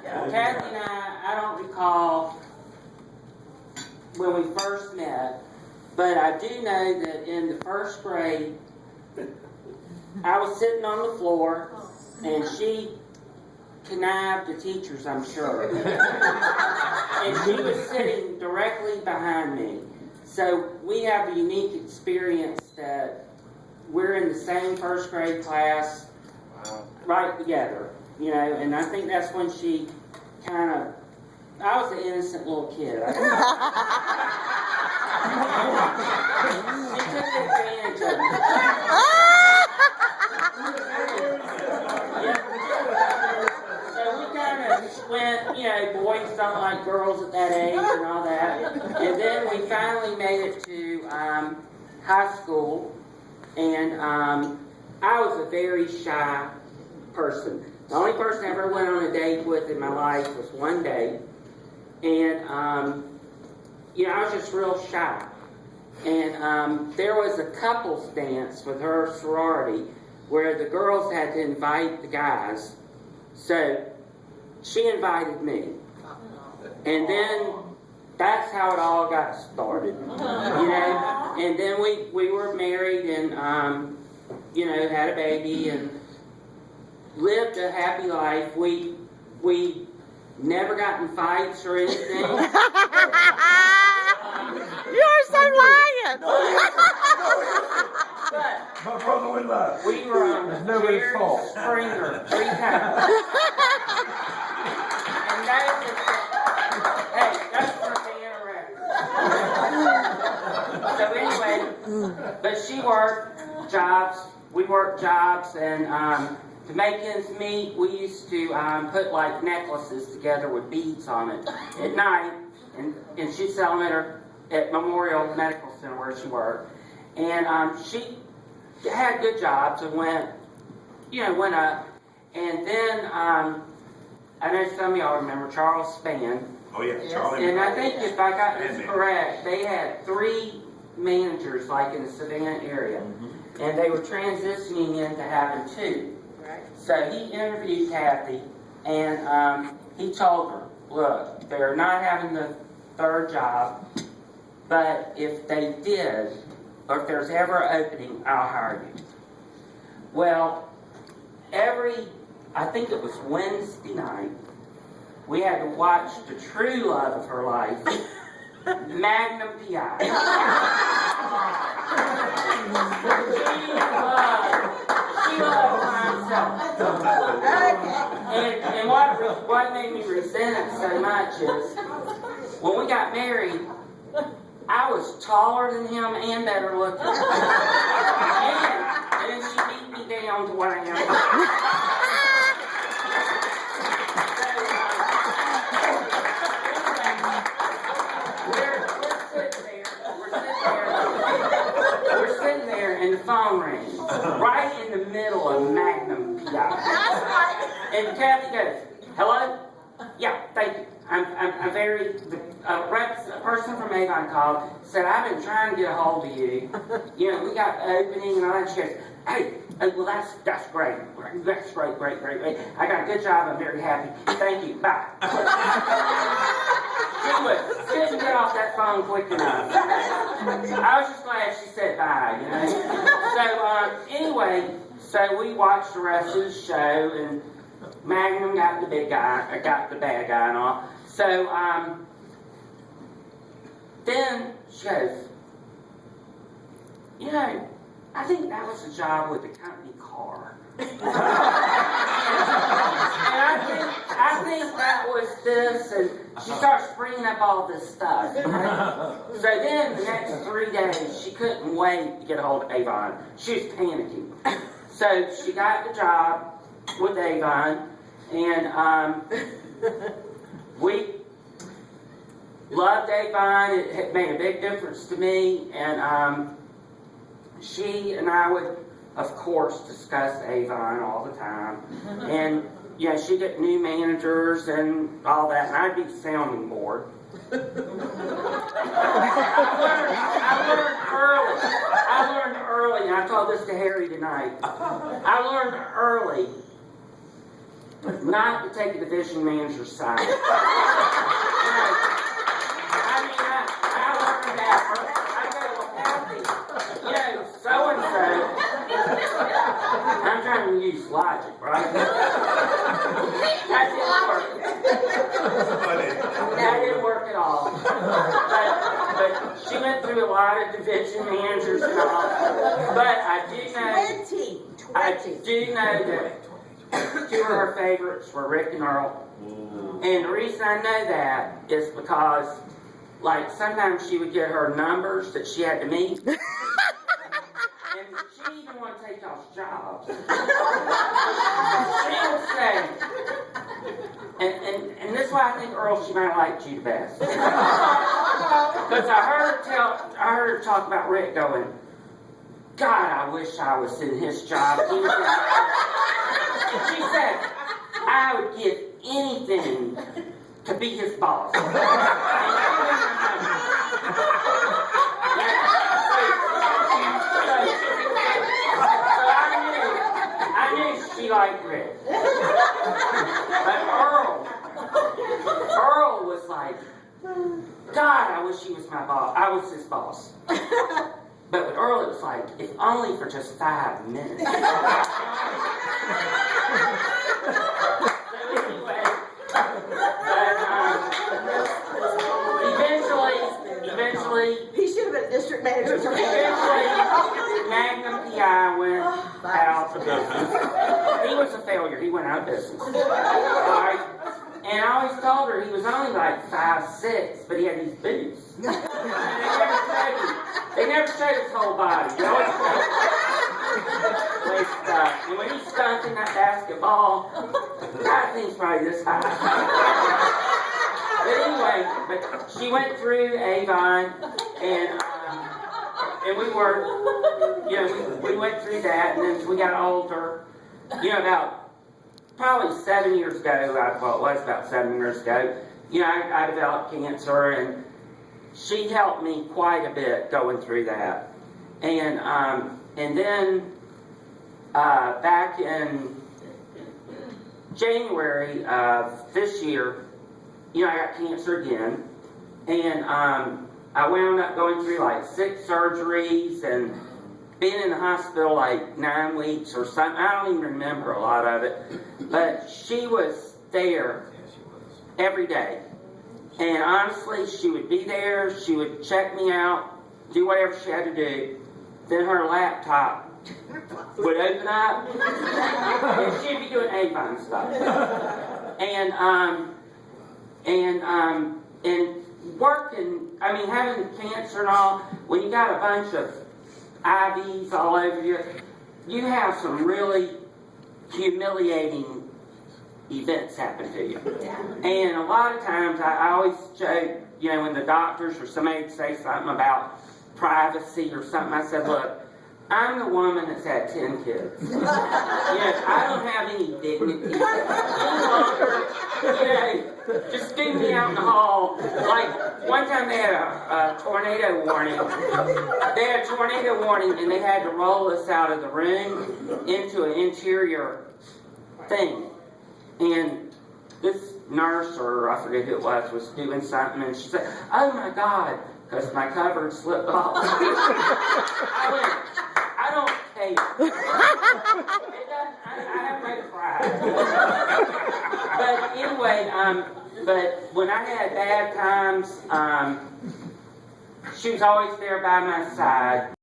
Kathy and I don't recall when we first met, but I do know that in the first grade, I was sitting on the floor, and she connived the teachers, I'm sure. And she was sitting directly behind me. So we have a unique experience that we're in the same first grade class, right together, you know, and I think that's when she kind of, I was an innocent little kid. She took advantage of me. So we kind of went, you know, boys don't like girls at that age and all that. And then we finally made it to high school, and I was a very shy person. The only person I ever went on a date with in my life was one day, and you know, I was just real shy. And there was a couples dance with her sorority where the girls had to invite the guys. So she invited me, and then that's how it all got started, you know. And then we were married, and you know, had a baby and lived a happy life. We never got in fights or anything. You're so lying. But my brother would lie. we were on the nobody's fault. Springer 3 times. And that's for the record. So anyway, but she worked jobs, we worked jobs, and to make ends meet, we used to put like necklaces together with beads on it at night, and she'd sell them at Memorial Medical Center where she worked. And she had good jobs and went up. And then I know some of y'all remember Charles Spann. Oh yeah, Charlie. And I think if I got this correct, they had 3 managers like in the Savannah area, and they were transitioning into having 2. Right. So he interviewed Kathy, and he told her, look, they're not having the 3rd job, but if they did, or if there's ever an opening, I'll hire you. Well, I think it was Wednesday night, we had to watch the true love of her life, Magnum P.I. She loved myself. And what made me resent it so much is, when we got married, I was taller than him and better looking. And then she beat me down to what I am. We're sitting there, and the phone rings right in the middle of Magnum P.I. And Kathy goes, hello? Yeah, thank you. I'm very, a person from Avon called, said, I've been trying to get a hold of you. You know, we got the opening and all that. She goes, hey, well, that's great. That's great. I got a good job. I'm very happy. Thank you. Bye. She didn't get off that phone quick enough. I was just glad she said bye, you know. So, anyway, so we watched the rest of the show, and Magnum got the bad guy and all. So, then she goes, you know, I think that was a job with the company car. And I think that was this, and she starts bringing up all this stuff. Right? So then the next 3 days, she couldn't wait to get a hold of Avon. She was panicking. So she got the job with Avon, and we loved Avon. It had made a big difference to me, and she and I would, of course, discuss Avon all the time. And you know, she'd get new managers and all that, and I'd be sounding board. I learned early, and I told this to Harry tonight. I learned early not to take the division manager's side. I learned that. I go, well, Kathy, so-and-so. I'm trying to use logic, right? That didn't work at all. But she went through a lot of division managers and all. But I do know that two of her favorites were Rick and Earl. And the reason I know that is because, like, sometimes she would get her numbers that she had to meet. And she didn't even want to take y'all's jobs. She would say, and this is why I think, Earl, she might have liked you the best. Because I heard her talk about Rick going, God, I wish I was in his job. She said, I would give anything to be his boss. I knew she liked Rick. But Earl was like, God, I wish he was my boss. I was his boss. But with Earl, it was like, if only for just 5 minutes. So anyway, eventually, he should have been district manager. Eventually, Magnum PI went out of business. He was a failure. He went out of business. Alright? And I always told her he was only like 5'6", but he had these boots. And they never showed his whole body. They always showed his stuff. And when he stuck in that basketball, I think he's probably this high. But anyway, she went through Avon, and we were, we went through that, and then we got older, about probably 7 years ago, it was about 7 years ago, I developed cancer, and she helped me quite a bit going through that. And then back in January of this year, I got cancer again, and I wound up going through like 6 surgeries and being in the hospital like 9 weeks or something. I don't even remember a lot of it, but she was there every day. And honestly, she would be there, she would check me out, do whatever she had to do. Then her laptop would open up, and she'd be doing Avon stuff. And working, having cancer and all, when you got a bunch of IVs all over you, you have some really humiliating events happen to you. And a lot of times, I always joke, when the doctors or somebody would say something about privacy or something, I said, look, I'm the woman that's had 10 kids. I don't have any dignity any longer. Just do me out in the hall. Like, one time they had a tornado warning. They had a tornado warning, and they had to roll us out of the room into an interior thing. And this nurse, or I forget who it was doing something, and she said, oh my God, because my cover slipped off. I went, I don't care. I have no pride. But anyway, but when I had bad times, she was always there by my side.